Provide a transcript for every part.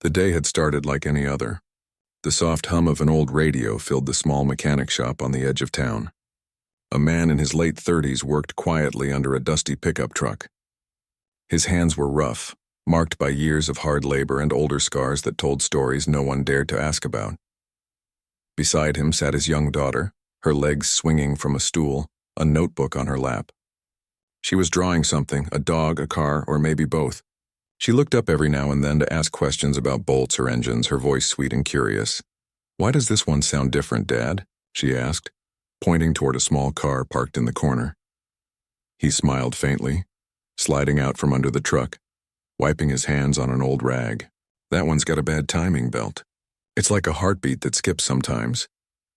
The day had started like any other. The soft hum of an old radio filled the small mechanic shop on the edge of town. A man in his late 30s worked quietly under a dusty pickup truck. His hands were rough, marked by years of hard labor and older scars that told stories no one dared to ask about. Beside him sat his young daughter, her legs swinging from a stool, a notebook on her lap. She was drawing something, a dog, a car, or maybe both. She looked up every now and then to ask questions about bolts or engines, her voice sweet and curious. "Why does this one sound different, Dad?" she asked, pointing toward a small car parked in the corner. He smiled faintly, sliding out from under the truck, wiping his hands on an old rag. "That one's got a bad timing belt. It's like a heartbeat that skips sometimes."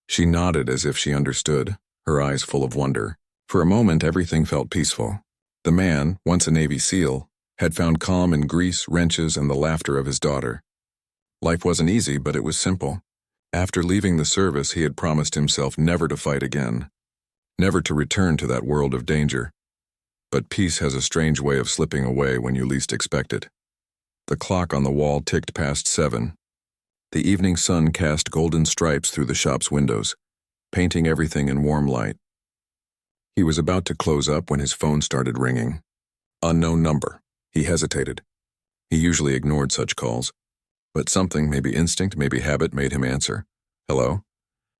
She nodded as if she understood, her eyes full of wonder. For a moment, everything felt peaceful. The man, once a Navy SEAL, had found calm in grease, wrenches, and the laughter of his daughter. Life wasn't easy, but it was simple. After leaving the service, he had promised himself never to fight again, never to return to that world of danger. But peace has a strange way of slipping away when you least expect it. The clock on the wall ticked past 7. The evening sun cast golden stripes through the shop's windows, painting everything in warm light. He was about to close up when his phone started ringing. Unknown number. He hesitated. He usually ignored such calls, but something, maybe instinct, maybe habit, made him answer. "Hello?"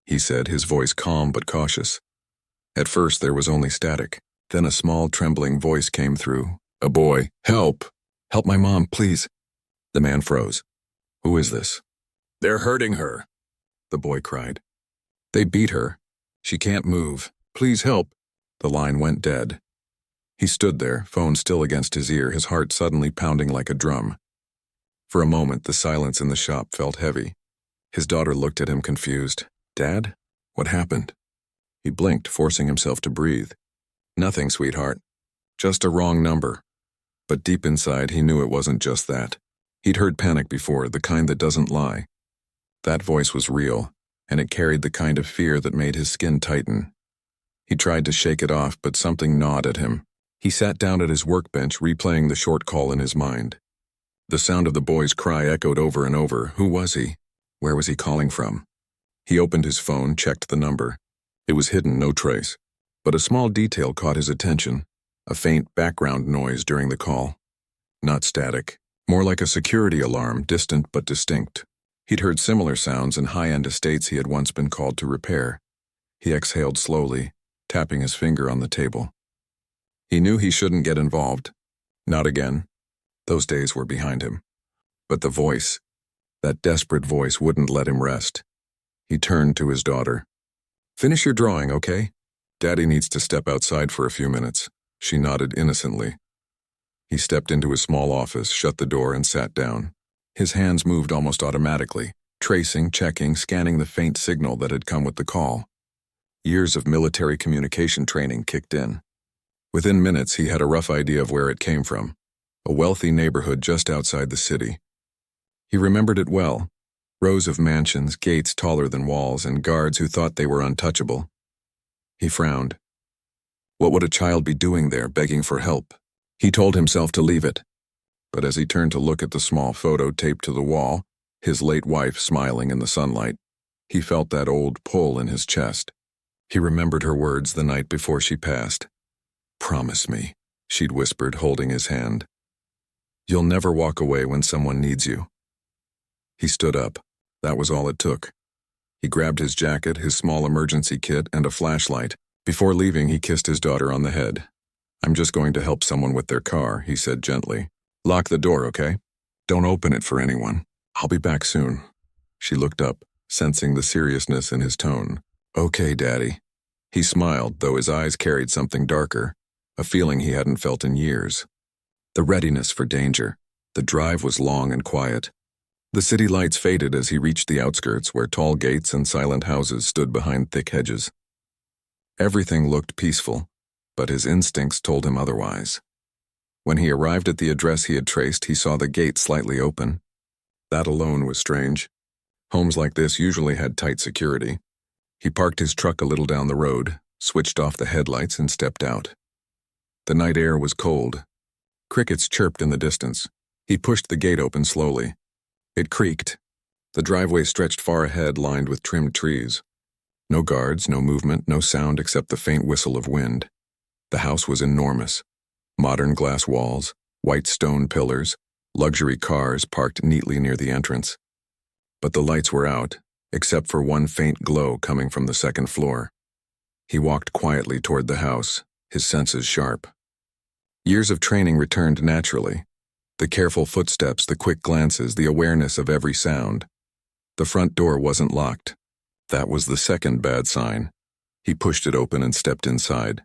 he said, his voice calm but cautious. At first there was only static. Then a small, trembling voice came through. "A boy. Help! Help my mom, please." The man froze. "Who is this?" "They're hurting her," the boy cried. "They beat her. She can't move. Please help." The line went dead. He stood there, phone still against his ear, his heart suddenly pounding like a drum. For a moment, the silence in the shop felt heavy. His daughter looked at him confused. "Dad? What happened?" He blinked, forcing himself to breathe. "Nothing, sweetheart. Just a wrong number." But deep inside, he knew it wasn't just that. He'd heard panic before, the kind that doesn't lie. That voice was real, and it carried the kind of fear that made his skin tighten. He tried to shake it off, but something gnawed at him. He sat down at his workbench, replaying the short call in his mind. The sound of the boy's cry echoed over and over. Who was he? Where was he calling from? He opened his phone, checked the number. It was hidden, no trace. But a small detail caught his attention, a faint background noise during the call. Not static, more like a security alarm, distant but distinct. He'd heard similar sounds in high-end estates he had once been called to repair. He exhaled slowly, tapping his finger on the table. He knew he shouldn't get involved. Not again. Those days were behind him. But the voice, that desperate voice, wouldn't let him rest. He turned to his daughter. "Finish your drawing, okay? Daddy needs to step outside for a few minutes." She nodded innocently. He stepped into his small office, shut the door, and sat down. His hands moved almost automatically, tracing, checking, scanning the faint signal that had come with the call. Years of military communication training kicked in. Within minutes, he had a rough idea of where it came from. A wealthy neighborhood just outside the city. He remembered it well. Rows of mansions, gates taller than walls, and guards who thought they were untouchable. He frowned. What would a child be doing there, begging for help? He told himself to leave it. But as he turned to look at the small photo taped to the wall, his late wife smiling in the sunlight, he felt that old pull in his chest. He remembered her words the night before she passed. "Promise me," she'd whispered, holding his hand. "You'll never walk away when someone needs you." He stood up. That was all it took. He grabbed his jacket, his small emergency kit, and a flashlight. Before leaving, he kissed his daughter on the head. "I'm just going to help someone with their car," he said gently. "Lock the door, okay? Don't open it for anyone. I'll be back soon." She looked up, sensing the seriousness in his tone. "Okay, Daddy." He smiled, though his eyes carried something darker, a feeling he hadn't felt in years. The readiness for danger. The drive was long and quiet. The city lights faded as he reached the outskirts, where tall gates and silent houses stood behind thick hedges. Everything looked peaceful, but his instincts told him otherwise. When he arrived at the address he had traced, he saw the gate slightly open. That alone was strange. Homes like this usually had tight security. He parked his truck a little down the road, switched off the headlights, and stepped out. The night air was cold. Crickets chirped in the distance. He pushed the gate open slowly. It creaked. The driveway stretched far ahead, lined with trimmed trees. No guards, no movement, no sound except the faint whistle of wind. The house was enormous. Modern glass walls, white stone pillars, luxury cars parked neatly near the entrance. But the lights were out, except for one faint glow coming from the second floor. He walked quietly toward the house, his senses sharp. Years of training returned naturally. The careful footsteps, the quick glances, the awareness of every sound. The front door wasn't locked. That was the second bad sign. He pushed it open and stepped inside.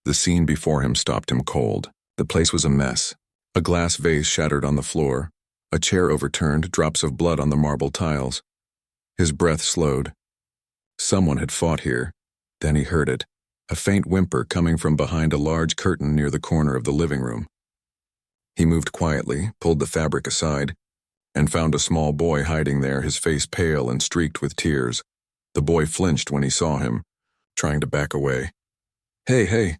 The scene before him stopped him cold. The place was a mess. A glass vase shattered on the floor. A chair overturned, drops of blood on the marble tiles. His breath slowed. Someone had fought here. Then he heard it, a faint whimper coming from behind a large curtain near the corner of the living room. He moved quietly, pulled the fabric aside, and found a small boy hiding there, his face pale and streaked with tears. The boy flinched when he saw him, trying to back away. Hey,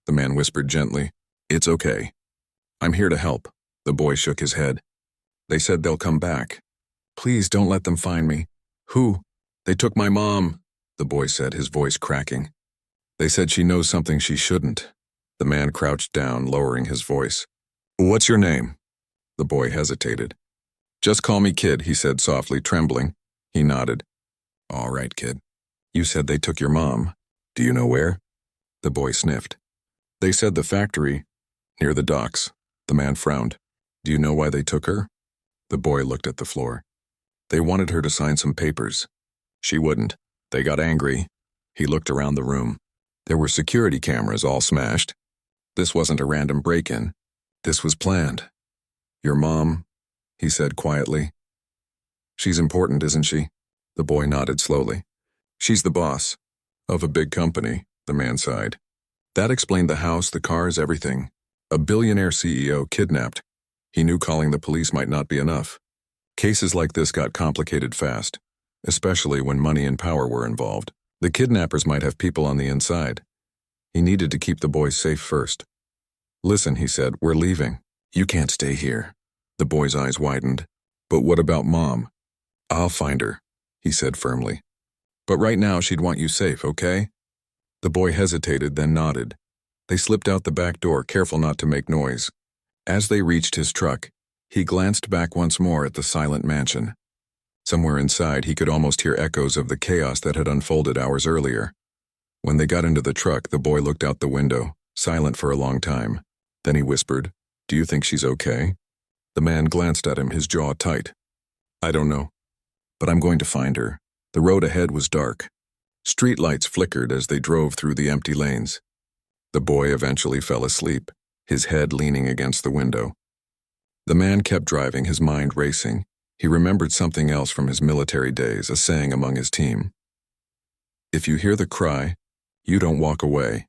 the man whispered gently. It's okay. I'm here to help. The boy shook his head. They said they'll come back. Please don't let them find me. Who? They took my mom, the boy said, his voice cracking. They said she knows something she shouldn't. The man crouched down, lowering his voice. What's your name? The boy hesitated. Just call me Kid, he said softly, trembling. He nodded. All right, kid. You said they took your mom. Do you know where? The boy sniffed. They said the factory, near the docks. The man frowned. Do you know why they took her? The boy looked at the floor. They wanted her to sign some papers. She wouldn't. They got angry. He looked around the room. There were security cameras all smashed. This wasn't a random break-in. This was planned. Your mom, he said quietly. She's important, isn't she? The boy nodded slowly. She's the boss of a big company, the man sighed. That explained the house, the cars, everything. A billionaire CEO kidnapped. He knew calling the police might not be enough. Cases like this got complicated fast, especially when money and power were involved. The kidnappers might have people on the inside. He needed to keep the boys safe first. Listen, he said, we're leaving. You can't stay here. The boy's eyes widened. But what about Mom? I'll find her, he said firmly. But right now she'd want you safe, okay? The boy hesitated, then nodded. They slipped out the back door, careful not to make noise. As they reached his truck, he glanced back once more at the silent mansion. Somewhere inside, he could almost hear echoes of the chaos that had unfolded hours earlier. When they got into the truck, the boy looked out the window, silent for a long time. Then he whispered, Do you think she's okay? The man glanced at him, his jaw tight. I don't know. But I'm going to find her. The road ahead was dark. Streetlights flickered as they drove through the empty lanes. The boy eventually fell asleep, his head leaning against the window. The man kept driving, his mind racing. He remembered something else from his military days, a saying among his team. If you hear the cry, you don't walk away.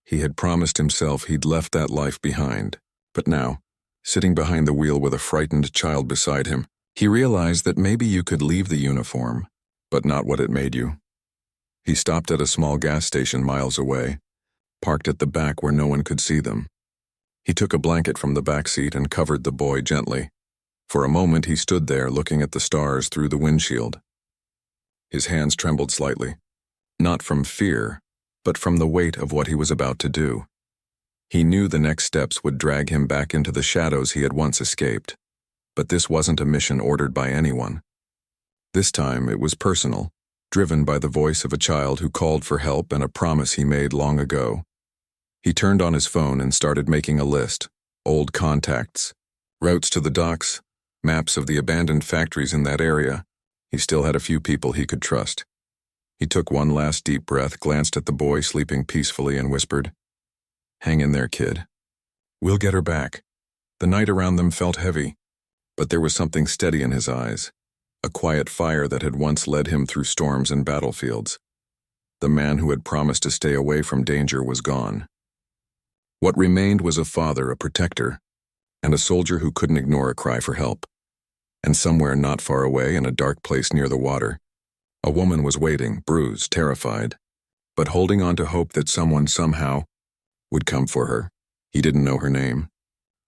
He had promised himself he'd left that life behind. But now, sitting behind the wheel with a frightened child beside him, he realized that maybe you could leave the uniform, but not what it made you. He stopped at a small gas station miles away, parked at the back where no one could see them. He took a blanket from the back seat and covered the boy gently. For a moment he stood there looking at the stars through the windshield. His hands trembled slightly, not from fear, but from the weight of what he was about to do. He knew the next steps would drag him back into the shadows he had once escaped. But this wasn't a mission ordered by anyone. This time it was personal, driven by the voice of a child who called for help and a promise he made long ago. He turned on his phone and started making a list. Old contacts, routes to the docks, maps of the abandoned factories in that area. He still had a few people he could trust. He took one last deep breath, glanced at the boy sleeping peacefully, and whispered, Hang in there, kid. We'll get her back. The night around them felt heavy, but there was something steady in his eyes, a quiet fire that had once led him through storms and battlefields. The man who had promised to stay away from danger was gone. What remained was a father, a protector, and a soldier who couldn't ignore a cry for help. And somewhere not far away, in a dark place near the water, a woman was waiting, bruised, terrified, but holding on to hope that someone somehow would come for her. He didn't know her name.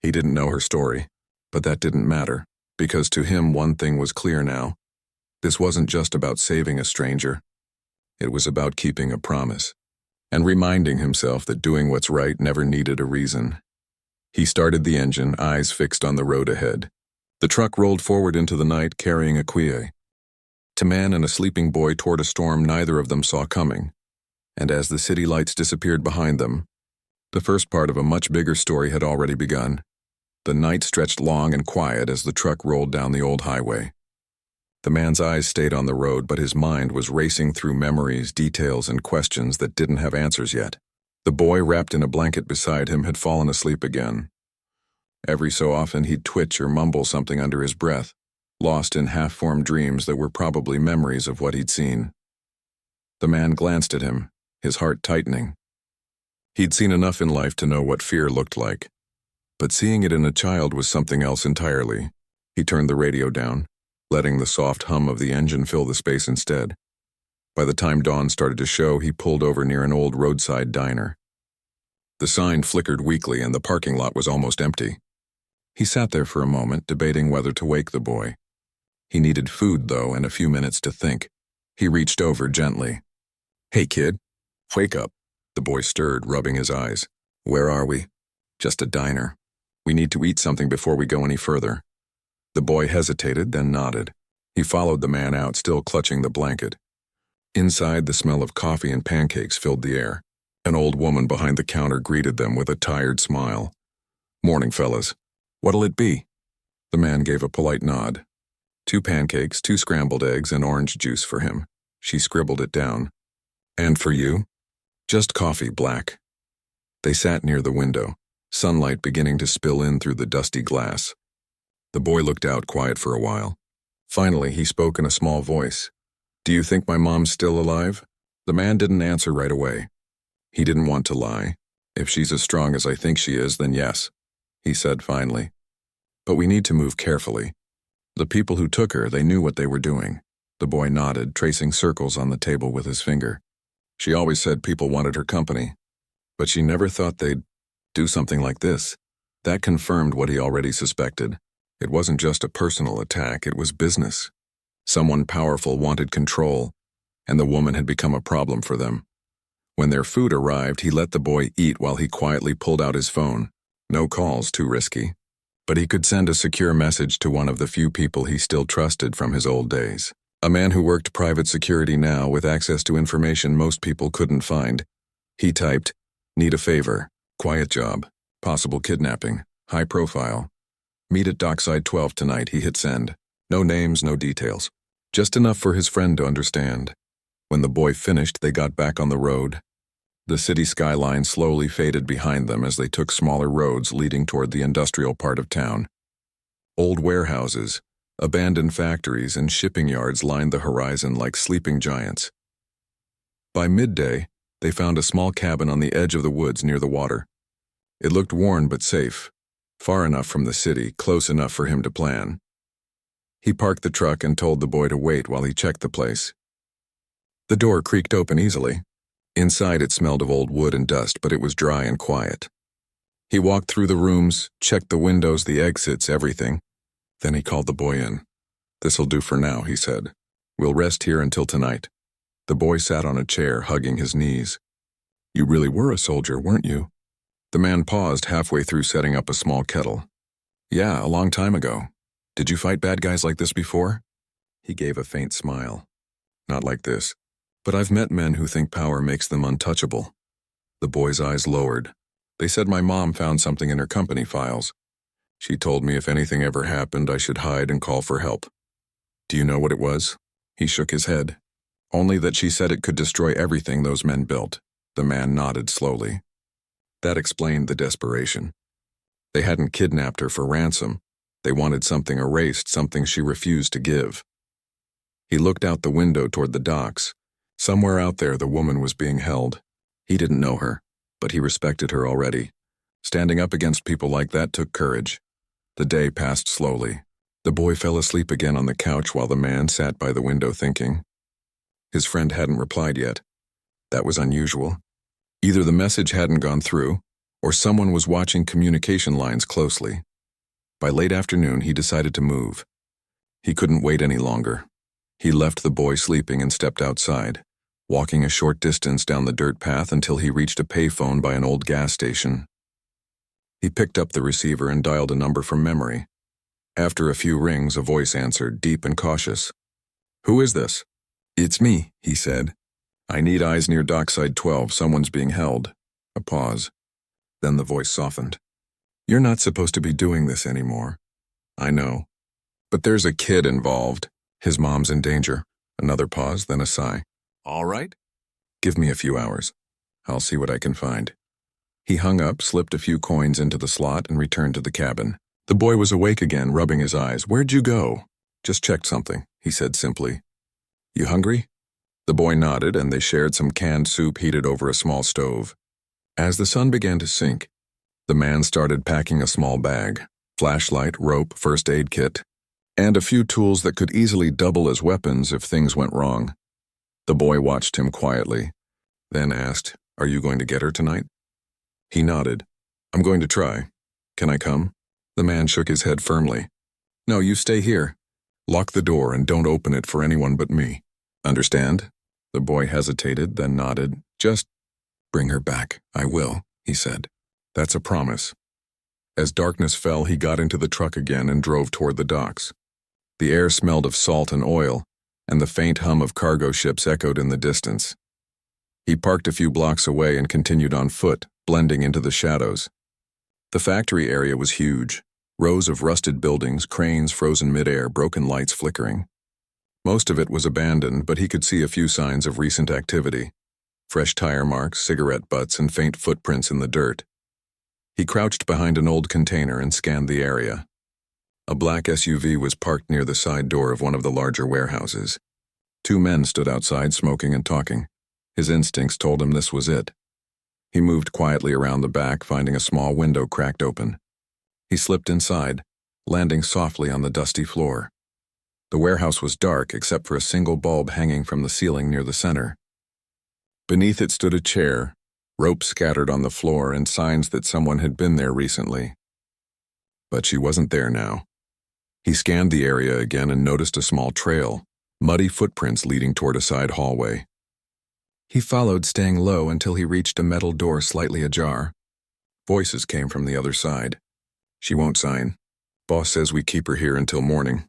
He didn't know her story, but that didn't matter. Because to him one thing was clear now. This wasn't just about saving a stranger. It was about keeping a promise, and reminding himself that doing what's right never needed a reason. He started the engine, eyes fixed on the road ahead. The truck rolled forward into the night, carrying a quille. To man and a sleeping boy toward a storm neither of them saw coming, and as the city lights disappeared behind them, the first part of a much bigger story had already begun. The night stretched long and quiet as the truck rolled down the old highway. The man's eyes stayed on the road, but his mind was racing through memories, details, and questions that didn't have answers yet. The boy, wrapped in a blanket beside him, had fallen asleep again. Every so often he'd twitch or mumble something under his breath, lost in half-formed dreams that were probably memories of what he'd seen. The man glanced at him, his heart tightening. He'd seen enough in life to know what fear looked like, but seeing it in a child was something else entirely. He turned the radio down, letting the soft hum of the engine fill the space instead. By the time dawn started to show, he pulled over near an old roadside diner. The sign flickered weakly and the parking lot was almost empty. He sat there for a moment, debating whether to wake the boy. He needed food, though, and a few minutes to think. He reached over gently. "Hey, kid, wake up." The boy stirred, rubbing his eyes. "Where are we?" "Just a diner. We need to eat something before we go any further." The boy hesitated, then nodded. He followed the man out, still clutching the blanket. Inside, the smell of coffee and pancakes filled the air. An old woman behind the counter greeted them with a tired smile. "Morning, fellas. What'll it be?" The man gave a polite nod. 2 pancakes, 2 scrambled eggs, and orange juice for him. She scribbled it down. "And for you?" "Just coffee, black." They sat near the window, sunlight beginning to spill in through the dusty glass. The boy looked out, quiet for a while. Finally, he spoke in a small voice. "Do you think my mom's still alive?" The man didn't answer right away. He didn't want to lie. "If she's as strong as I think she is, then yes," he said finally. "But we need to move carefully. The people who took her, they knew what they were doing." The boy nodded, tracing circles on the table with his finger. "She always said people wanted her company, but she never thought they'd do something like this." That confirmed what he already suspected. It wasn't just a personal attack, it was business. Someone powerful wanted control, and the woman had become a problem for them. When their food arrived, he let the boy eat while he quietly pulled out his phone. No calls, too risky. But he could send a secure message to one of the few people he still trusted from his old days. A man who worked private security now with access to information most people couldn't find. He typed, "Need a favor. Quiet job. Possible kidnapping. High profile. Meet at Dockside 12 tonight." He hit send. No names, no details. Just enough for his friend to understand. When the boy finished, they got back on the road. The city skyline slowly faded behind them as they took smaller roads leading toward the industrial part of town. Old warehouses, abandoned factories, and shipping yards lined the horizon like sleeping giants. By midday, they found a small cabin on the edge of the woods near the water. It looked worn but safe, far enough from the city, close enough for him to plan. He parked the truck and told the boy to wait while he checked the place. The door creaked open easily. Inside it smelled of old wood and dust, but it was dry and quiet. He walked through the rooms, checked the windows, the exits, everything. Then he called the boy in. "This'll do for now," he said. "We'll rest here until tonight." The boy sat on a chair, hugging his knees. "You really were a soldier, weren't you?" The man paused halfway through setting up a small kettle. "Yeah, a long time ago. Did you fight bad guys like this before?" He gave a faint smile. "Not like this. But I've met men who think power makes them untouchable." The boy's eyes lowered. "They said my mom found something in her company files. She told me if anything ever happened, I should hide and call for help." "Do you know what it was?" He shook his head. "Only that she said it could destroy everything those men built." The man nodded slowly. That explained the desperation. They hadn't kidnapped her for ransom. They wanted something erased, something she refused to give. He looked out the window toward the docks. Somewhere out there, the woman was being held. He didn't know her, but he respected her already. Standing up against people like that took courage. The day passed slowly. The boy fell asleep again on the couch while the man sat by the window thinking. His friend hadn't replied yet. That was unusual. Either the message hadn't gone through, or someone was watching communication lines closely. By late afternoon, he decided to move. He couldn't wait any longer. He left the boy sleeping and stepped outside, walking a short distance down the dirt path until he reached a payphone by an old gas station. He picked up the receiver and dialed a number from memory. After a few rings, a voice answered, deep and cautious. "Who is this?" "It's me," he said. "I need eyes near Dockside 12. Someone's being held." A pause. Then the voice softened. "You're not supposed to be doing this anymore." "I know. But there's a kid involved. His mom's in danger." Another pause, then a sigh. "All right. Give me a few hours. I'll see what I can find." He hung up, slipped a few coins into the slot, and returned to the cabin. The boy was awake again, rubbing his eyes. "Where'd you go?" "Just checked something," he said simply. "You hungry?" The boy nodded, and they shared some canned soup heated over a small stove. As the sun began to sink, the man started packing a small bag, flashlight, rope, first aid kit, and a few tools that could easily double as weapons if things went wrong. The boy watched him quietly, then asked, "Are you going to get her tonight?" He nodded. "I'm going to try. Can I come?" The man shook his head firmly. "No, you stay here. Lock the door and don't open it for anyone but me. Understand?" The boy hesitated, then nodded. "Just bring her back." "I will," he said. "That's a promise." As darkness fell, he got into the truck again and drove toward the docks. The air smelled of salt and oil, and the faint hum of cargo ships echoed in the distance. He parked a few blocks away and continued on foot, blending into the shadows. The factory area was huge. Rows of rusted buildings, cranes frozen midair, broken lights flickering. Most of it was abandoned, but he could see a few signs of recent activity. Fresh tire marks, cigarette butts, and faint footprints in the dirt. He crouched behind an old container and scanned the area. A black SUV was parked near the side door of one of the larger warehouses. Two men stood outside smoking and talking. His instincts told him this was it. He moved quietly around the back, finding a small window cracked open. He slipped inside, landing softly on the dusty floor. The warehouse was dark except for a single bulb hanging from the ceiling near the center. Beneath it stood a chair, rope scattered on the floor and signs that someone had been there recently. But she wasn't there now. He scanned the area again and noticed a small trail, muddy footprints leading toward a side hallway. He followed, staying low until he reached a metal door slightly ajar. Voices came from the other side. "She won't sign. Boss says we keep her here until morning."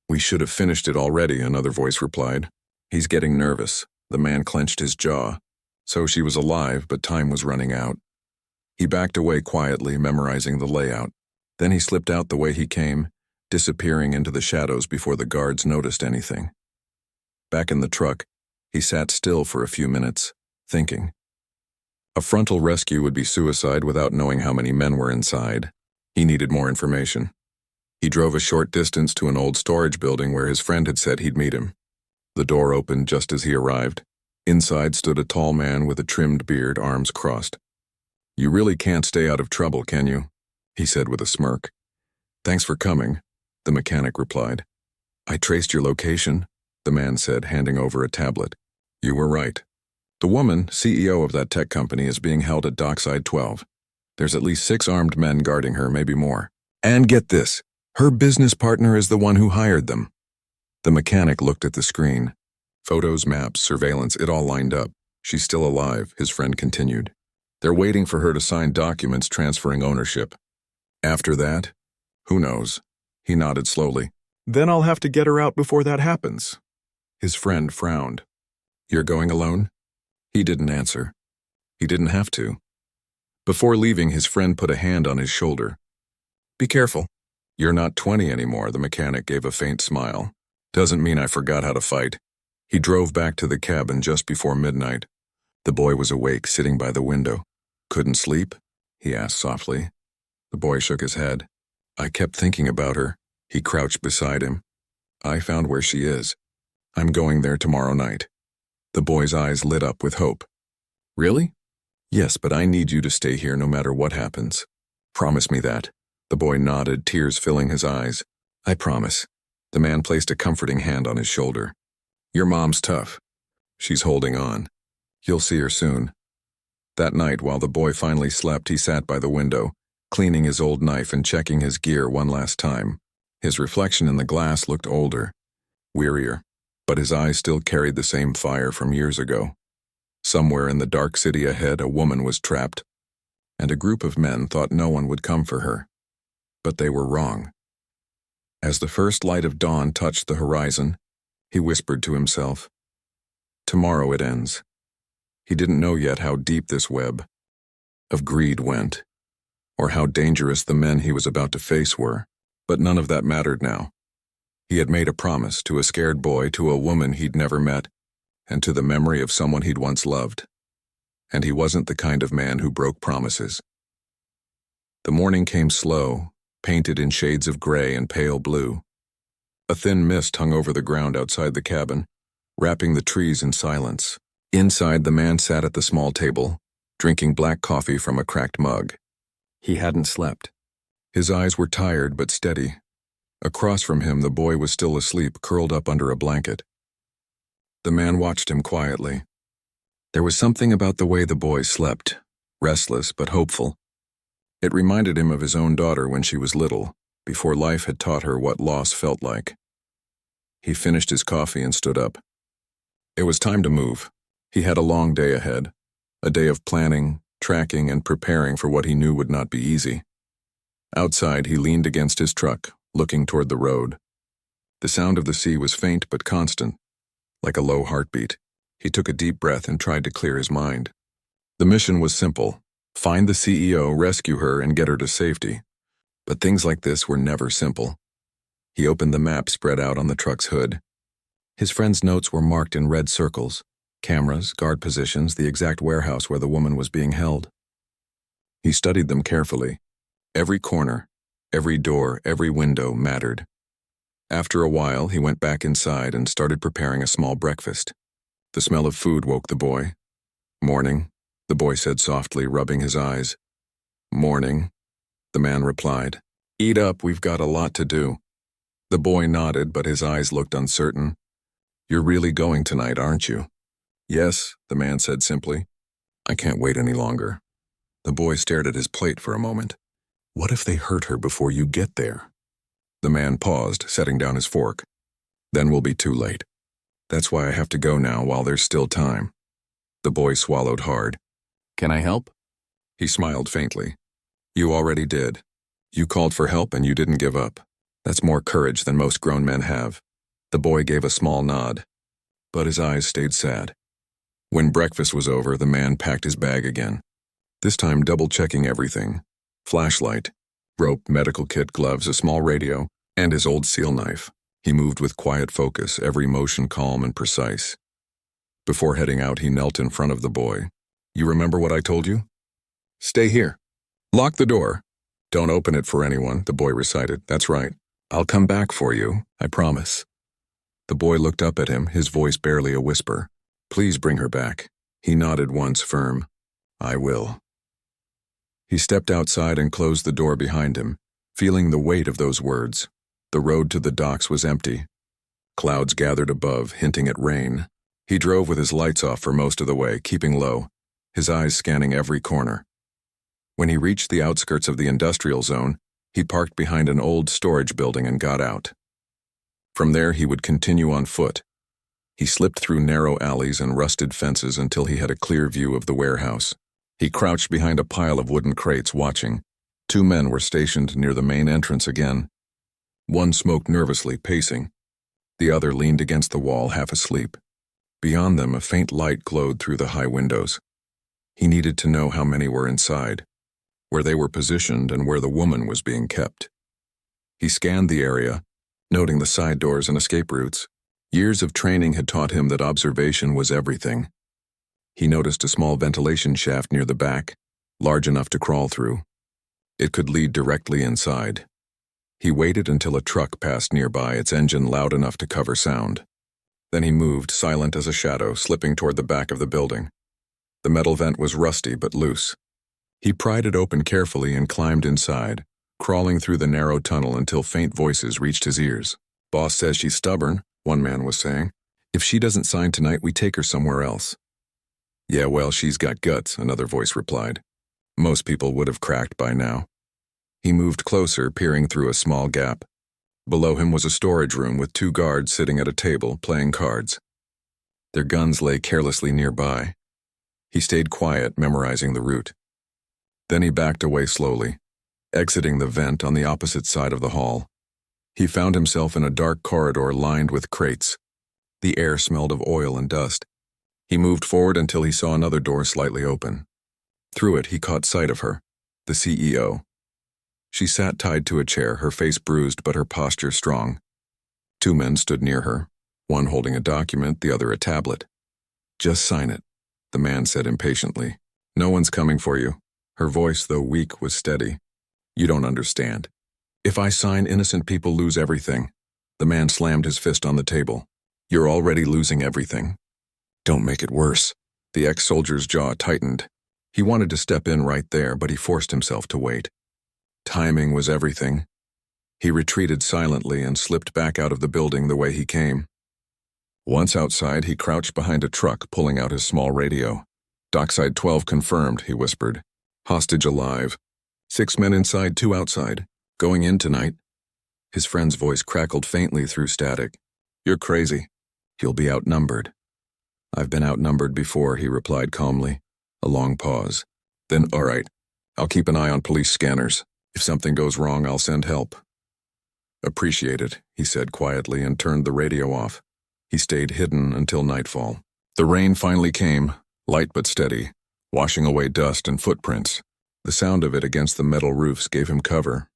"We should have finished it already," another voice replied. "He's getting nervous." The man clenched his jaw. So she was alive, but time was running out. He backed away quietly, memorizing the layout. Then he slipped out the way he came, disappearing into the shadows before the guards noticed anything. Back in the truck, he sat still for a few minutes, thinking. A frontal rescue would be suicide without knowing how many men were inside. He needed more information. He drove a short distance to an old storage building where his friend had said he'd meet him. The door opened just as he arrived. Inside stood a tall man with a trimmed beard, arms crossed. "You really can't stay out of trouble, can you?" he said with a smirk. "Thanks for coming," the mechanic replied. "I traced your location," the man said, handing over a tablet. "You were right. The woman, CEO of that tech company, is being held at Dockside 12. There's at least 6 armed men guarding her, maybe more. And get this, her business partner is the one who hired them." The mechanic looked at the screen. Photos, maps, surveillance, it all lined up. "She's still alive," his friend continued. "They're waiting for her to sign documents transferring ownership. After that, who knows?" He nodded slowly. "Then I'll have to get her out before that happens." His friend frowned. "You're going alone?" He didn't answer. He didn't have to. Before leaving, his friend put a hand on his shoulder. "Be careful. You're not 20 anymore," the mechanic gave a faint smile. "Doesn't mean I forgot how to fight." He drove back to the cabin just before midnight. The boy was awake, sitting by the window. "Couldn't sleep?" he asked softly. The boy shook his head. "I kept thinking about her." He crouched beside him. "I found where she is. I'm going there tomorrow night." The boy's eyes lit up with hope. "Really?" "Yes, but I need you to stay here no matter what happens. Promise me that." The boy nodded, tears filling his eyes. "I promise." The man placed a comforting hand on his shoulder. "Your mom's tough. She's holding on. You'll see her soon." That night, while the boy finally slept, he sat by the window, cleaning his old knife and checking his gear one last time. His reflection in the glass looked older, wearier, but his eyes still carried the same fire from years ago. Somewhere in the dark city ahead, a woman was trapped, and a group of men thought no one would come for her. But they were wrong. As the first light of dawn touched the horizon, he whispered to himself, "Tomorrow it ends." He didn't know yet how deep this web of greed went, or how dangerous the men he was about to face were, but none of that mattered now. He had made a promise to a scared boy, to a woman he'd never met, and to the memory of someone he'd once loved. And he wasn't the kind of man who broke promises. The morning came slow, painted in shades of gray and pale blue. A thin mist hung over the ground outside the cabin, wrapping the trees in silence. Inside, the man sat at the small table, drinking black coffee from a cracked mug. He hadn't slept. His eyes were tired but steady. Across from him, the boy was still asleep, curled up under a blanket. The man watched him quietly. There was something about the way the boy slept, restless but hopeful. It reminded him of his own daughter when she was little, before life had taught her what loss felt like. He finished his coffee and stood up. It was time to move. He had a long day ahead, a day of planning, tracking, and preparing for what he knew would not be easy. Outside, he leaned against his truck, looking toward the road. The sound of the sea was faint but constant, like a low heartbeat. He took a deep breath and tried to clear his mind. The mission was simple: find the CEO, rescue her, and get her to safety. But things like this were never simple. He opened the map spread out on the truck's hood. His friend's notes were marked in red circles: cameras, guard positions, the exact warehouse where the woman was being held. He studied them carefully. Every corner, every door, every window mattered. After a while, he went back inside and started preparing a small breakfast. The smell of food woke the boy. "Morning," the boy said softly, rubbing his eyes. "Morning," the man replied. "Eat up, we've got a lot to do." The boy nodded, but his eyes looked uncertain. "You're really going tonight, aren't you?" "Yes," the man said simply. "I can't wait any longer." The boy stared at his plate for a moment. "What if they hurt her before you get there?" The man paused, setting down his fork. "Then we'll be too late. That's why I have to go now while there's still time." The boy swallowed hard. "Can I help?" He smiled faintly. "You already did. You called for help and you didn't give up. That's more courage than most grown men have." The boy gave a small nod, but his eyes stayed sad. When breakfast was over, the man packed his bag again, this time double-checking everything: flashlight, rope, medical kit, gloves, a small radio, and his old seal knife. He moved with quiet focus, every motion calm and precise. Before heading out, he knelt in front of the boy. "You remember what I told you? Stay here. Lock the door. Don't open it for anyone," the boy recited. "That's right. I'll come back for you, I promise." The boy looked up at him, his voice barely a whisper. "Please bring her back." He nodded once, firm. "I will." He stepped outside and closed the door behind him, feeling the weight of those words. The road to the docks was empty. Clouds gathered above, hinting at rain. He drove with his lights off for most of the way, keeping low, his eyes scanning every corner. When he reached the outskirts of the industrial zone, he parked behind an old storage building and got out. From there, he would continue on foot. He slipped through narrow alleys and rusted fences until he had a clear view of the warehouse. He crouched behind a pile of wooden crates, watching. 2 men were stationed near the main entrance again. One smoked nervously, pacing. The other leaned against the wall, half asleep. Beyond them, a faint light glowed through the high windows. He needed to know how many were inside, where they were positioned, and where the woman was being kept. He scanned the area, noting the side doors and escape routes. Years of training had taught him that observation was everything. He noticed a small ventilation shaft near the back, large enough to crawl through. It could lead directly inside. He waited until a truck passed nearby, its engine loud enough to cover sound. Then he moved, silent as a shadow, slipping toward the back of the building. The metal vent was rusty but loose. He pried it open carefully and climbed inside, crawling through the narrow tunnel until faint voices reached his ears. "Boss says she's stubborn," one man was saying. "If she doesn't sign tonight, we take her somewhere else." "Yeah, well, she's got guts," another voice replied. "Most people would have cracked by now." He moved closer, peering through a small gap. Below him was a storage room with 2 guards sitting at a table, playing cards. Their guns lay carelessly nearby. He stayed quiet, memorizing the route. Then he backed away slowly, exiting the vent on the opposite side of the hall. He found himself in a dark corridor lined with crates. The air smelled of oil and dust. He moved forward until he saw another door slightly open. Through it, he caught sight of her, the CEO. She sat tied to a chair, her face bruised but her posture strong. 2 men stood near her, one holding a document, the other a tablet. "Just sign it," the man said impatiently. "No one's coming for you." Her voice, though weak, was steady. "You don't understand. If I sign, innocent people lose everything." The man slammed his fist on the table. "You're already losing everything. Don't make it worse." The ex-soldier's jaw tightened. He wanted to step in right there, but he forced himself to wait. Timing was everything. He retreated silently and slipped back out of the building the way he came. Once outside, he crouched behind a truck, pulling out his small radio. "Dockside 12 confirmed," he whispered. "Hostage alive. 6 men inside, 2 outside. Going in tonight." His friend's voice crackled faintly through static. "You're crazy. You'll be outnumbered." "I've been outnumbered before," he replied calmly. A long pause. Then, "All right. I'll keep an eye on police scanners. If something goes wrong, I'll send help." "Appreciate it," he said quietly and turned the radio off. He stayed hidden until nightfall. The rain finally came, light but steady, washing away dust and footprints. The sound of it against the metal roofs gave him cover.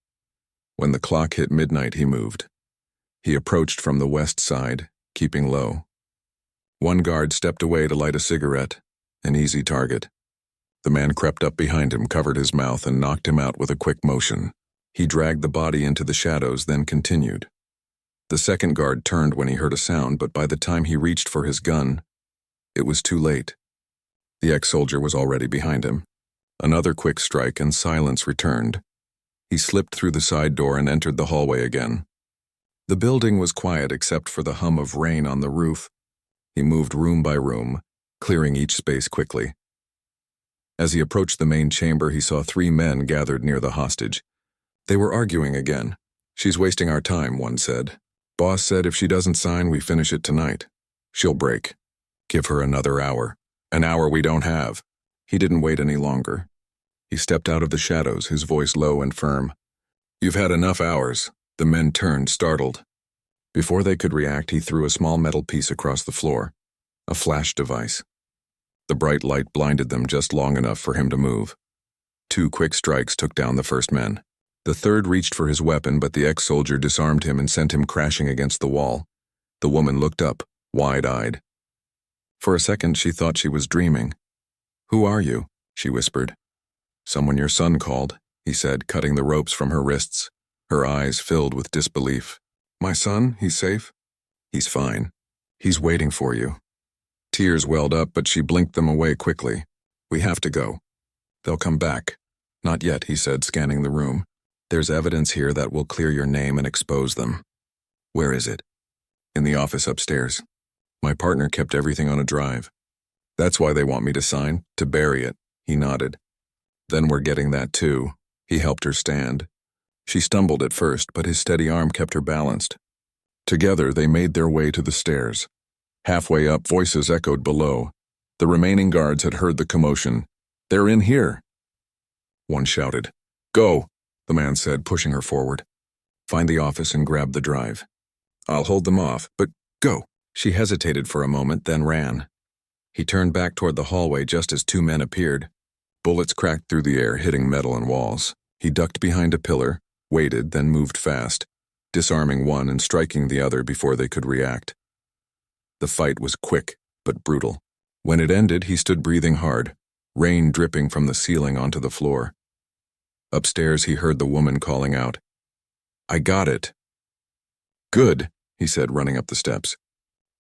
When the clock hit midnight, he moved. He approached from the west side, keeping low. One guard stepped away to light a cigarette, an easy target. The man crept up behind him, covered his mouth, and knocked him out with a quick motion. He dragged the body into the shadows, then continued. The second guard turned when he heard a sound, but by the time he reached for his gun, it was too late. The ex-soldier was already behind him. Another quick strike and silence returned. He slipped through the side door and entered the hallway again. The building was quiet except for the hum of rain on the roof. He moved room by room, clearing each space quickly. As he approached the main chamber, he saw 3 men gathered near the hostage. They were arguing again. "She's wasting our time," one said. "Boss said if she doesn't sign, we finish it tonight. She'll break. Give her another hour. An hour we don't have." He didn't wait any longer. He stepped out of the shadows, his voice low and firm. "You've had enough hours." The men turned, startled. Before they could react, he threw a small metal piece across the floor, a flash device. The bright light blinded them just long enough for him to move. 2 quick strikes took down the first man. The third reached for his weapon, but the ex-soldier disarmed him and sent him crashing against the wall. The woman looked up, wide-eyed. For a second, she thought she was dreaming. "Who are you?" she whispered. "Someone your son called," he said, cutting the ropes from her wrists. Her eyes filled with disbelief. "My son? He's safe?" "He's fine. He's waiting for you." Tears welled up, but she blinked them away quickly. "We have to go. They'll come back." "Not yet," he said, scanning the room. "There's evidence here that will clear your name and expose them." "Where is it?" "In the office upstairs. My partner kept everything on a drive. That's why they want me to sign, to bury it." He nodded. "Then we're getting that too." He helped her stand. She stumbled at first, but his steady arm kept her balanced. Together, they made their way to the stairs. Halfway up, voices echoed below. The remaining guards had heard the commotion. "They're in here!" One shouted. "Go!" the man said, pushing her forward. "Find the office and grab the drive." "I'll hold them off, but go." She hesitated for a moment, then ran. He turned back toward the hallway just as 2 men appeared. Bullets cracked through the air, hitting metal and walls. He ducked behind a pillar, waited, then moved fast, disarming one and striking the other before they could react. The fight was quick, but brutal. When it ended, he stood breathing hard, rain dripping from the ceiling onto the floor. Upstairs, he heard the woman calling out, "I got it." "Good," he said, running up the steps.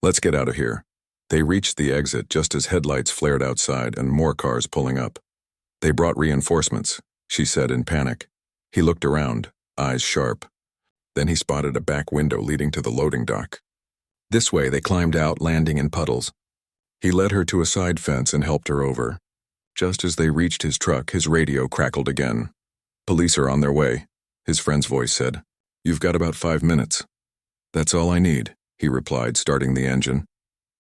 "Let's get out of here." They reached the exit just as headlights flared outside and more cars pulling up. "They brought reinforcements," she said in panic. He looked around, eyes sharp. Then he spotted a back window leading to the loading dock. This way they climbed out, landing in puddles. He led her to a side fence and helped her over. Just as they reached his truck, his radio crackled again. "Police are on their way." his friend's voice said. "You've got about 5 minutes." "That's all I need," he replied, starting the engine.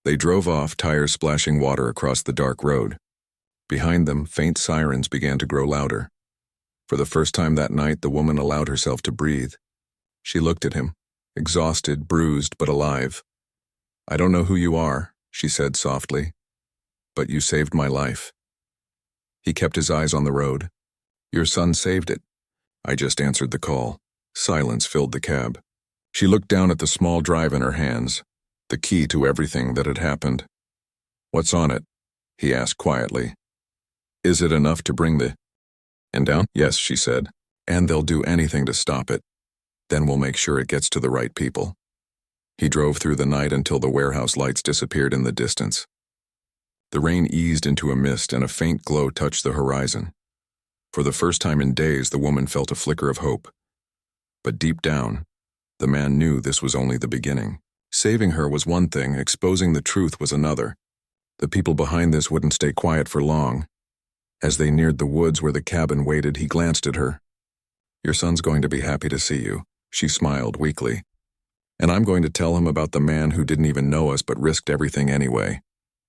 They drove off, tires splashing water across the dark road. Behind them, faint sirens began to grow louder. For the first time that night, the woman allowed herself to breathe. She looked at him, exhausted, bruised, but alive. "I don't know who you are," she said softly, "but you saved my life." He kept his eyes on the road. "Your son saved it." "I just answered the call." Silence filled the cab. She looked down at the small drive in her hands, the key to everything that had happened. "What's on it?" he asked quietly. "Is it enough to bring the and down?" "Yes," she said, "and they'll do anything to stop it. Then we'll make sure it gets to the right people." He drove through the night until the warehouse lights disappeared in the distance. The rain eased into a mist and a faint glow touched the horizon. For the first time in days, the woman felt a flicker of hope. But deep down, the man knew this was only the beginning. Saving her was one thing, exposing the truth was another. The people behind this wouldn't stay quiet for long. As they neared the woods where the cabin waited, he glanced at her. "Your son's going to be happy to see you," she smiled weakly. "And I'm going to tell him about the man who didn't even know us but risked everything anyway."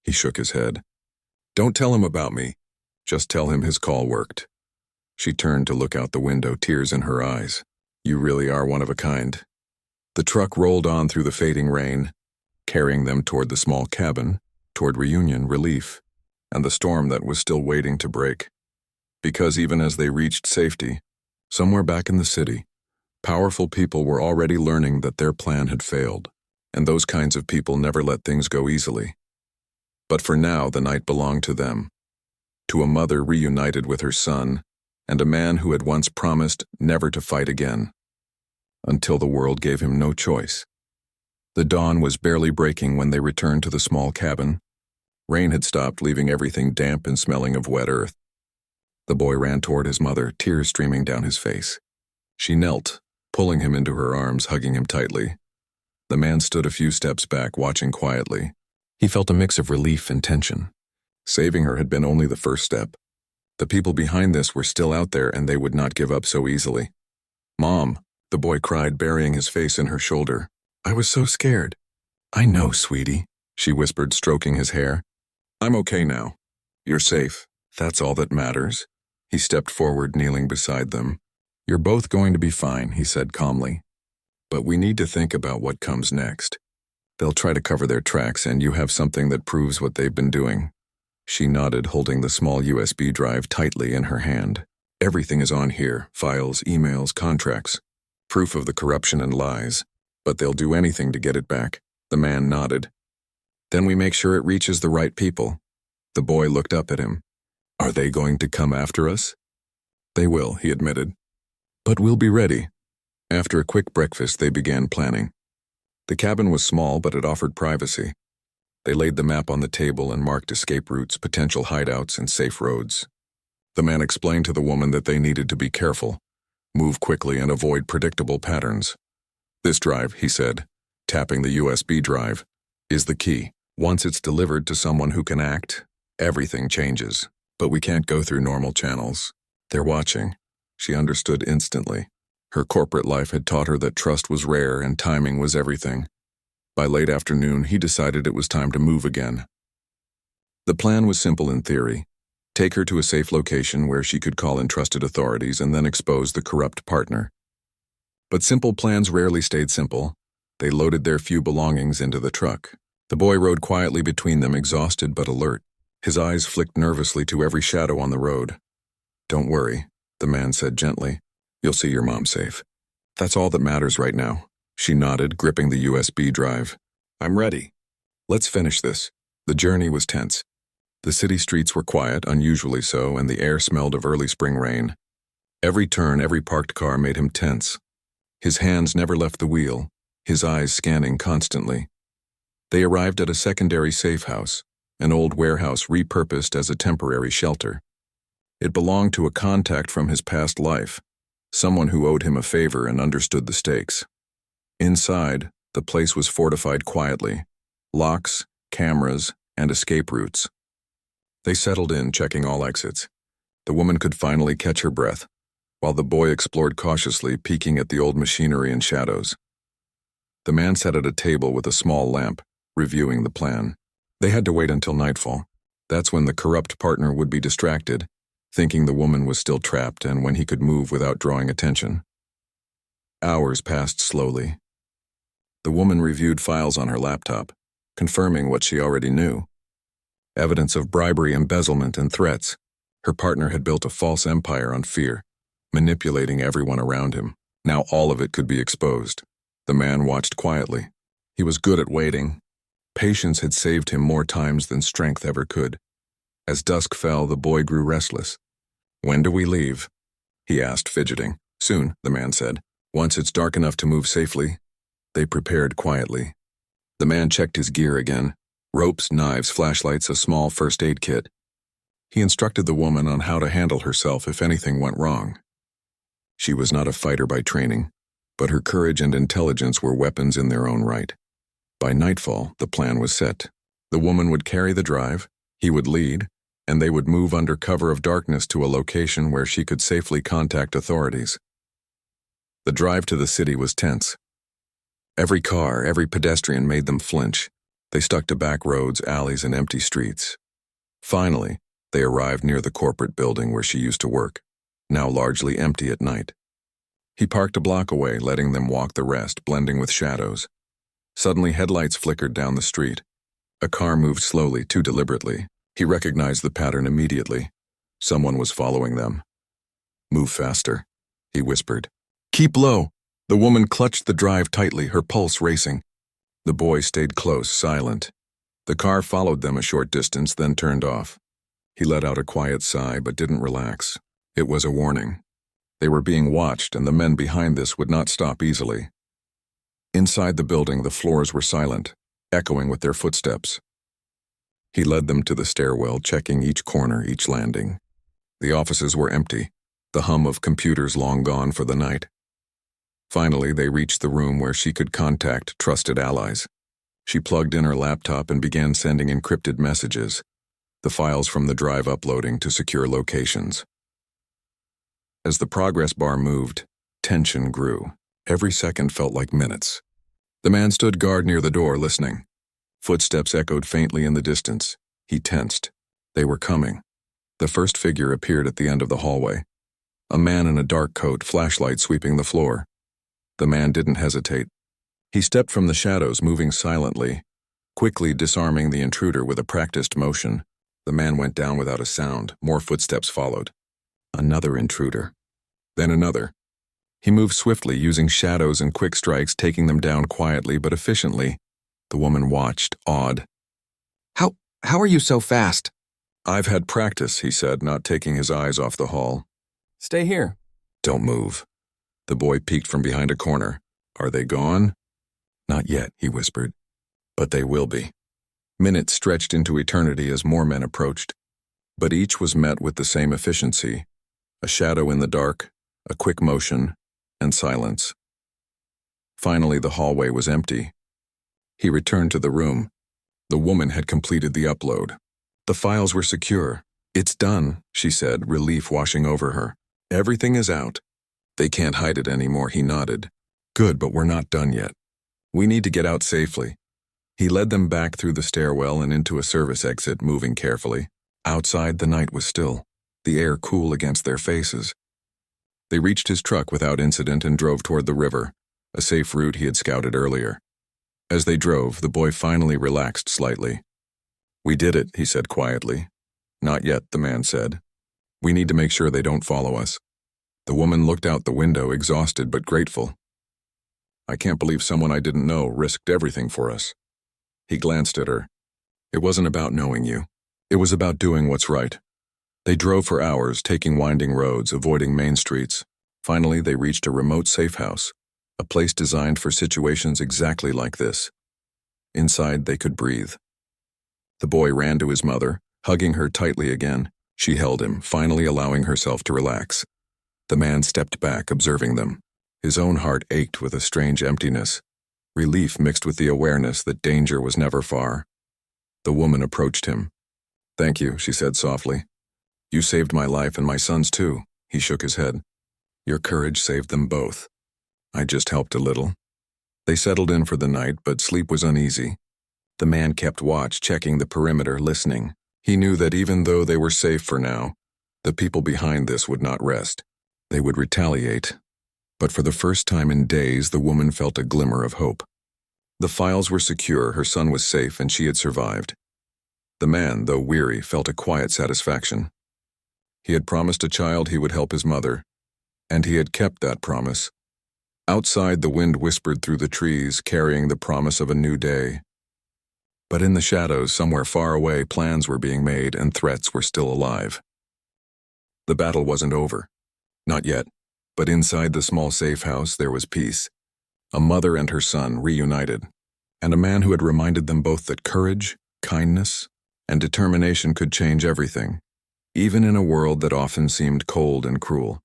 He shook his head. "Don't tell him about me. Just tell him his call worked." She turned to look out the window, tears in her eyes. "You really are one of a kind." The truck rolled on through the fading rain, carrying them toward the small cabin, toward reunion, relief, and the storm that was still waiting to break. Because even as they reached safety, somewhere back in the city, powerful people were already learning that their plan had failed, and those kinds of people never let things go easily. But for now, the night belonged to them, to a mother reunited with her son, and a man who had once promised never to fight again, until the world gave him no choice. The dawn was barely breaking when they returned to the small cabin. Rain had stopped, leaving everything damp and smelling of wet earth. The boy ran toward his mother, tears streaming down his face. She knelt, pulling him into her arms, hugging him tightly. The man stood a few steps back, watching quietly. He felt a mix of relief and tension. Saving her had been only the first step. The people behind this were still out there, and they would not give up so easily. "Mom," the boy cried, burying his face in her shoulder. "I was so scared." "I know, sweetie," she whispered, stroking his hair. "I'm okay now. You're safe. That's all that matters." He stepped forward, kneeling beside them. "You're both going to be fine," he said calmly. "But we need to think about what comes next. They'll try to cover their tracks, and you have something that proves what they've been doing." She nodded, holding the small USB drive tightly in her hand. "Everything is on here, files, emails, contracts. Proof of the corruption and lies. But they'll do anything to get it back." The man nodded. "Then we make sure it reaches the right people." The boy looked up at him. "Are they going to come after us?" "They will," he admitted. "But we'll be ready." After a quick breakfast, they began planning. The cabin was small, but it offered privacy. They laid the map on the table and marked escape routes, potential hideouts, and safe roads. The man explained to the woman that they needed to be careful, move quickly, and avoid predictable patterns. "This drive," he said, tapping the USB drive, "is the key. Once it's delivered to someone who can act, everything changes. But we can't go through normal channels. They're watching." She understood instantly. Her corporate life had taught her that trust was rare and timing was everything. By late afternoon, he decided it was time to move again. The plan was simple in theory. Take her to a safe location where she could call in trusted authorities and then expose the corrupt partner. But simple plans rarely stayed simple. They loaded their few belongings into the truck. The boy rode quietly between them, exhausted but alert. His eyes flicked nervously to every shadow on the road. "Don't worry," the man said gently. "You'll see your mom safe. That's all that matters right now." She nodded, gripping the USB drive. "I'm ready. Let's finish this." The journey was tense. The city streets were quiet, unusually so, and the air smelled of early spring rain. Every turn, every parked car made him tense. His hands never left the wheel, his eyes scanning constantly. They arrived at a secondary safe house, an old warehouse repurposed as a temporary shelter. It belonged to a contact from his past life, someone who owed him a favor and understood the stakes. Inside, the place was fortified quietly. Locks, cameras, and escape routes. They settled in, checking all exits. The woman could finally catch her breath. while the boy explored cautiously, peeking at the old machinery and shadows. The man sat at a table with a small lamp, reviewing the plan. They had to wait until nightfall. That's when the corrupt partner would be distracted, thinking the woman was still trapped and when he could move without drawing attention. Hours passed slowly. The woman reviewed files on her laptop, confirming what she already knew. Evidence of bribery, embezzlement, and threats. Her partner had built a false empire on fear, manipulating everyone around him. Now all of it could be exposed. The man watched quietly. He was good at waiting. Patience had saved him more times than strength ever could. As dusk fell, the boy grew restless. "When do we leave?" he asked, fidgeting. "Soon," the man said. "Once it's dark enough to move safely." They prepared quietly. The man checked his gear again. Ropes, knives, flashlights, a small first aid kit. He instructed the woman on how to handle herself if anything went wrong. She was not a fighter by training, but her courage and intelligence were weapons in their own right. By nightfall, the plan was set. The woman would carry the drive, he would lead, and they would move under cover of darkness to a location where she could safely contact authorities. The drive to the city was tense. Every car, every pedestrian made them flinch. They stuck to back roads, alleys, and empty streets. Finally, they arrived near the corporate building where she used to work, now largely empty at night. He parked a block away, letting them walk the rest, blending with shadows. Suddenly, headlights flickered down the street. A car moved slowly, too deliberately. He recognized the pattern immediately. Someone was following them. "Move faster," he whispered. "Keep low." The woman clutched the drive tightly, her pulse racing. The boy stayed close, silent. The car followed them a short distance, then turned off. He let out a quiet sigh, but didn't relax. It was a warning. They were being watched, and the men behind this would not stop easily. Inside the building, the floors were silent, echoing with their footsteps. He led them to the stairwell, checking each corner, each landing. The offices were empty, the hum of computers long gone for the night. Finally, they reached the room where she could contact trusted allies. She plugged in her laptop and began sending encrypted messages, the files from the drive uploading to secure locations. As the progress bar moved, tension grew. Every second felt like minutes. The man stood guard near the door, listening. Footsteps echoed faintly in the distance. He tensed. They were coming. The first figure appeared at the end of the hallway. A man in a dark coat, flashlight sweeping the floor. The man didn't hesitate. He stepped from the shadows, moving silently, quickly disarming the intruder with a practiced motion. The man went down without a sound. More footsteps followed. Another intruder. Then another. He moved swiftly, using shadows and quick strikes, taking them down quietly but efficiently. The woman watched, awed. How are you so fast?" "I've had practice," he said, not taking his eyes off the hall. "Stay here." "Don't move." The boy peeked from behind a corner. "Are they gone?" "Not yet," he whispered. "But they will be." Minutes stretched into eternity as more men approached. But each was met with the same efficiency. A shadow in the dark, a quick motion, and silence. Finally, the hallway was empty. He returned to the room. The woman had completed the upload. The files were secure. "It's done," she said, relief washing over her. "Everything is out. They can't hide it anymore," he nodded. "Good, but we're not done yet. We need to get out safely." He led them back through the stairwell and into a service exit, moving carefully. Outside, the night was still, the air cool against their faces. They reached his truck without incident and drove toward the river, a safe route he had scouted earlier. As they drove, the boy finally relaxed slightly. "We did it," he said quietly. "Not yet," the man said. "We need to make sure they don't follow us." The woman looked out the window, exhausted but grateful. "I can't believe someone I didn't know risked everything for us." He glanced at her. "It wasn't about knowing you. It was about doing what's right." They drove for hours, taking winding roads, avoiding main streets. Finally, they reached a remote safe house, a place designed for situations exactly like this. Inside, they could breathe. The boy ran to his mother, hugging her tightly again. She held him, finally allowing herself to relax. The man stepped back, observing them. His own heart ached with a strange emptiness, relief mixed with the awareness that danger was never far. The woman approached him. "Thank you," she said softly. "You saved my life and my son's too." He shook his head. Your courage saved them both. I just helped a little." They settled in for the night, but sleep was uneasy. The man kept watch, checking the perimeter, listening. He knew that even though they were safe for now, the people behind this would not rest. They would retaliate. But for the first time in days, the woman felt a glimmer of hope. The files were secure, her son was safe, and she had survived. The man, though weary, felt a quiet satisfaction. He had promised a child he would help his mother, and he had kept that promise. Outside, the wind whispered through the trees, carrying the promise of a new day. But in the shadows, somewhere far away, plans were being made and threats were still alive. The battle wasn't over. Not yet. But inside the small safe house, there was peace. A mother and her son reunited, and a man who had reminded them both that courage, kindness, and determination could change everything, even in a world that often seemed cold and cruel.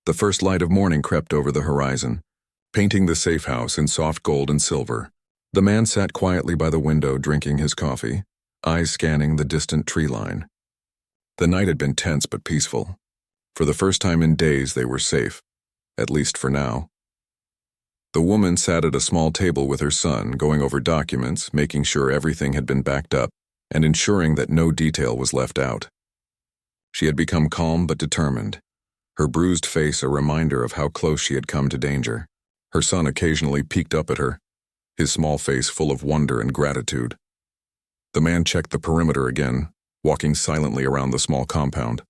The first light of morning crept over the horizon, painting the safe house in soft gold and silver. The man sat quietly by the window drinking his coffee, eyes scanning the distant tree line. The night had been tense but peaceful. For the first time in days, they were safe, at least for now. The woman sat at a small table with her son, going over documents, making sure everything had been backed up, and ensuring that no detail was left out. She had become calm but determined, her bruised face a reminder of how close she had come to danger. Her son occasionally peeked up at her, his small face full of wonder and gratitude. The man checked the perimeter again, walking silently around the small compound.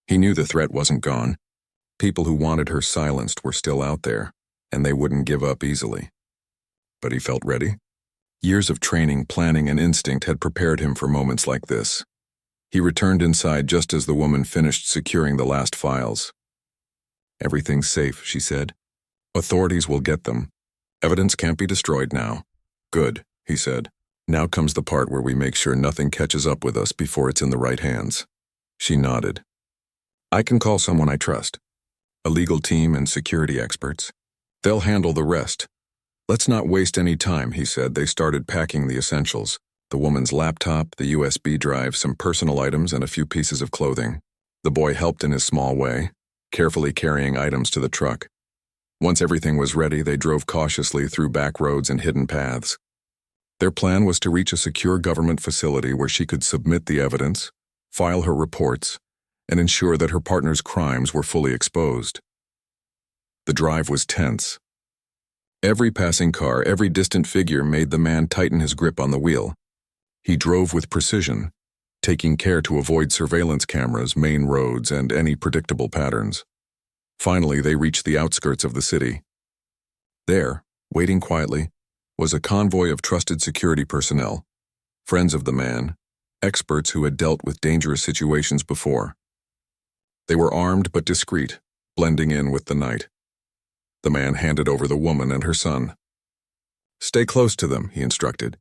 He knew the threat wasn't gone. People who wanted her silenced were still out there, and they wouldn't give up easily. But he felt ready. Years of training, planning, and instinct had prepared him for moments like this. He returned inside just as the woman finished securing the last files. "Everything's safe," she said. "Authorities will get them. Evidence can't be destroyed now." "Good," he said. "Now comes the part where we make sure nothing catches up with us before it's in the right hands." She nodded. "I can call someone I trust. A legal team and security experts. They'll handle the rest." "Let's not waste any time," he said. They started packing the essentials. The woman's laptop, the USB drive, some personal items, and a few pieces of clothing. The boy helped in his small way, carefully carrying items to the truck. Once everything was ready, they drove cautiously through back roads and hidden paths. Their plan was to reach a secure government facility where she could submit the evidence, file her reports, and ensure that her partner's crimes were fully exposed. The drive was tense. Every passing car, every distant figure made the man tighten his grip on the wheel. He drove with precision, taking care to avoid surveillance cameras, main roads, and any predictable patterns. Finally, they reached the outskirts of the city. There, waiting quietly, was a convoy of trusted security personnel, friends of the man, experts who had dealt with dangerous situations before. They were armed but discreet, blending in with the night. The man handed over the woman and her son. "Stay close to them," he instructed.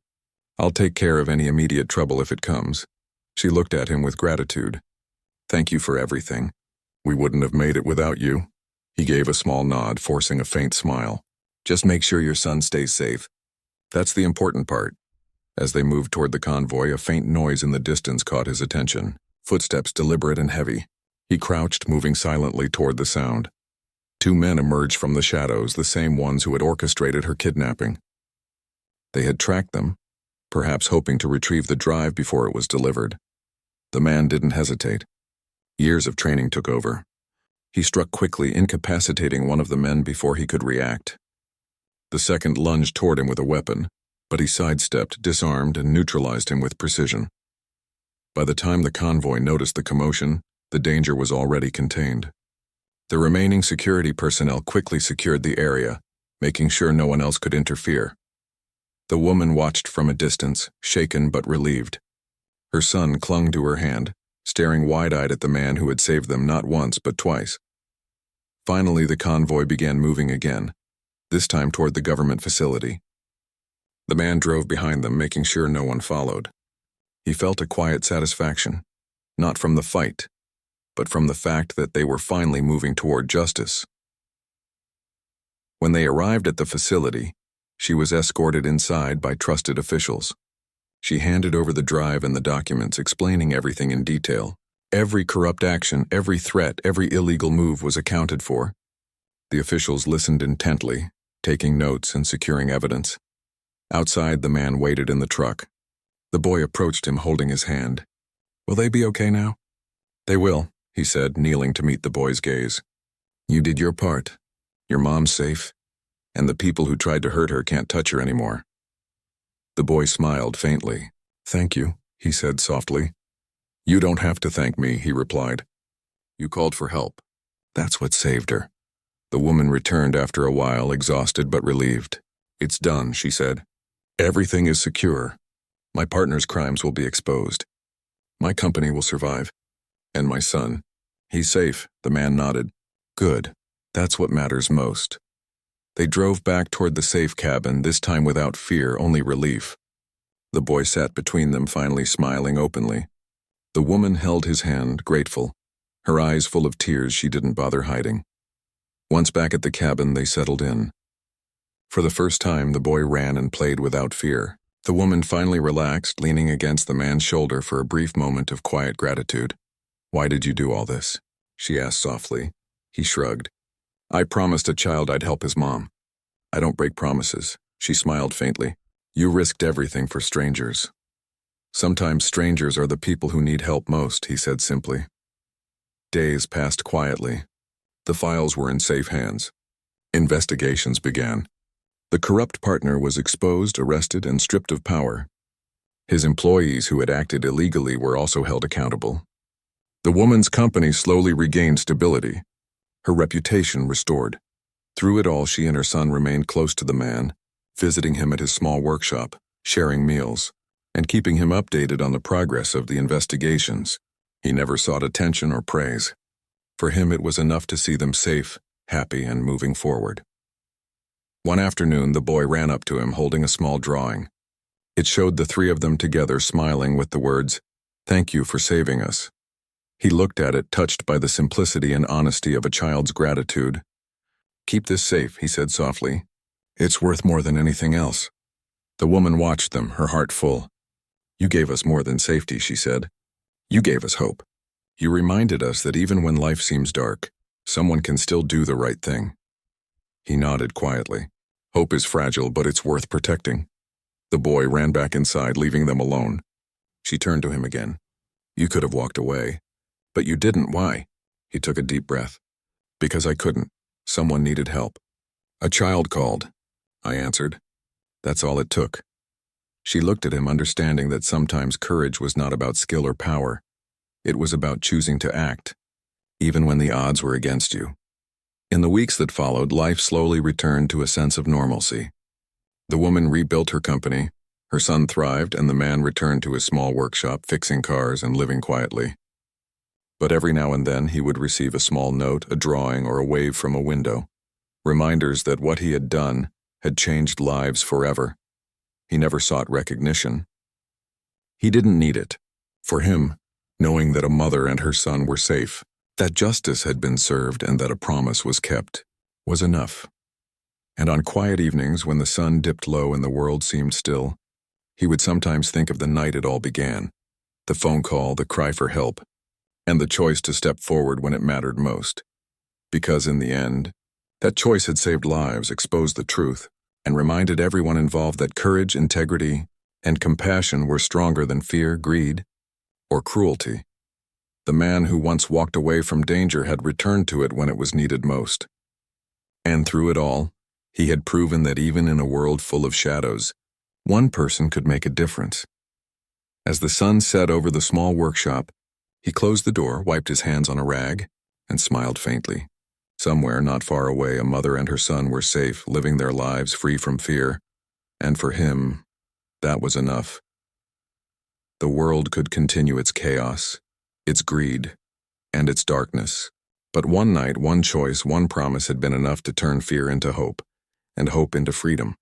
"I'll take care of any immediate trouble if it comes." She looked at him with gratitude. "Thank you for everything. We wouldn't have made it without you." He gave a small nod, forcing a faint smile. "Just make sure your son stays safe. That's the important part." As they moved toward the convoy, a faint noise in the distance caught his attention. Footsteps deliberate and heavy. He crouched, moving silently toward the sound. Two men emerged from the shadows, the same ones who had orchestrated her kidnapping. They had tracked them, perhaps hoping to retrieve the drive before it was delivered. The man didn't hesitate. Years of training took over. He struck quickly, incapacitating one of the men before he could react. The second lunged toward him with a weapon, but he sidestepped, disarmed, and neutralized him with precision. By the time the convoy noticed the commotion, the danger was already contained. The remaining security personnel quickly secured the area, making sure no one else could interfere. The woman watched from a distance, shaken but relieved. Her son clung to her hand, staring wide-eyed at the man who had saved them not once but twice. Finally, the convoy began moving again, this time toward the government facility. The man drove behind them, making sure no one followed. He felt a quiet satisfaction, not from the fight, but from the fact that they were finally moving toward justice. When they arrived at the facility, she was escorted inside by trusted officials. She handed over the drive and the documents, explaining everything in detail. Every corrupt action, every threat, every illegal move was accounted for. The officials listened intently, taking notes and securing evidence. Outside, the man waited in the truck. The boy approached him, holding his hand. "Will they be okay now?" "They will," he said, kneeling to meet the boy's gaze. "You did your part. Your mom's safe, and the people who tried to hurt her can't touch her anymore." The boy smiled faintly. "Thank you," he said softly. "You don't have to thank me," he replied. "You called for help. That's what saved her." The woman returned after a while, exhausted but relieved. "It's done," she said. "Everything is secure. My partner's crimes will be exposed. My company will survive. And my son. He's safe," the man nodded. "Good. That's what matters most." They drove back toward the safe cabin, this time without fear, only relief. The boy sat between them, finally smiling openly. The woman held his hand, grateful, her eyes full of tears she didn't bother hiding. Once back at the cabin, they settled in. For the first time, the boy ran and played without fear. The woman finally relaxed, leaning against the man's shoulder for a brief moment of quiet gratitude. "Why did you do all this?" she asked softly. He shrugged. "I promised a child I'd help his mom. I don't break promises." She smiled faintly. "You risked everything for strangers." "Sometimes strangers are the people who need help most," he said simply. Days passed quietly. The files were in safe hands. Investigations began. The corrupt partner was exposed, arrested, and stripped of power. His employees who had acted illegally were also held accountable. The woman's company slowly regained stability, her reputation restored. Through it all, she and her son remained close to the man, visiting him at his small workshop, sharing meals, and keeping him updated on the progress of the investigations. He never sought attention or praise. For him, it was enough to see them safe, happy, and moving forward. One afternoon, the boy ran up to him holding a small drawing. It showed the three of them together, smiling with the words, "Thank you for saving us." He looked at it, touched by the simplicity and honesty of a child's gratitude. "Keep this safe," he said softly. "It's worth more than anything else." The woman watched them, her heart full. "You gave us more than safety," she said. "You gave us hope. You reminded us that even when life seems dark, someone can still do the right thing." He nodded quietly. "Hope is fragile, but it's worth protecting." The boy ran back inside, leaving them alone. She turned to him again. "You could have walked away. But you didn't. Why?" He took a deep breath. "Because I couldn't. Someone needed help. A child called," I answered. "That's all it took." She looked at him, understanding that sometimes courage was not about skill or power. It was about choosing to act, even when the odds were against you. In the weeks that followed, life slowly returned to a sense of normalcy. The woman rebuilt her company, her son thrived, and the man returned to his small workshop, fixing cars and living quietly. But every now and then, he would receive a small note, a drawing, or a wave from a window, reminders that what he had done had changed lives forever. He never sought recognition. He didn't need it. For him, knowing that a mother and her son were safe, that justice had been served, and that a promise was kept, was enough. And on quiet evenings, when the sun dipped low and the world seemed still, he would sometimes think of the night it all began, the phone call, the cry for help, and the choice to step forward when it mattered most. Because in the end, that choice had saved lives, exposed the truth, and reminded everyone involved that courage, integrity, and compassion were stronger than fear, greed, or cruelty. The man who once walked away from danger had returned to it when it was needed most. And through it all, he had proven that even in a world full of shadows, one person could make a difference. As the sun set over the small workshop, he closed the door, wiped his hands on a rag, and smiled faintly. Somewhere not far away, a mother and her son were safe, living their lives free from fear. And for him, that was enough. The world could continue its chaos, its greed, and its darkness. But one night, one choice, one promise had been enough to turn fear into hope, and hope into freedom.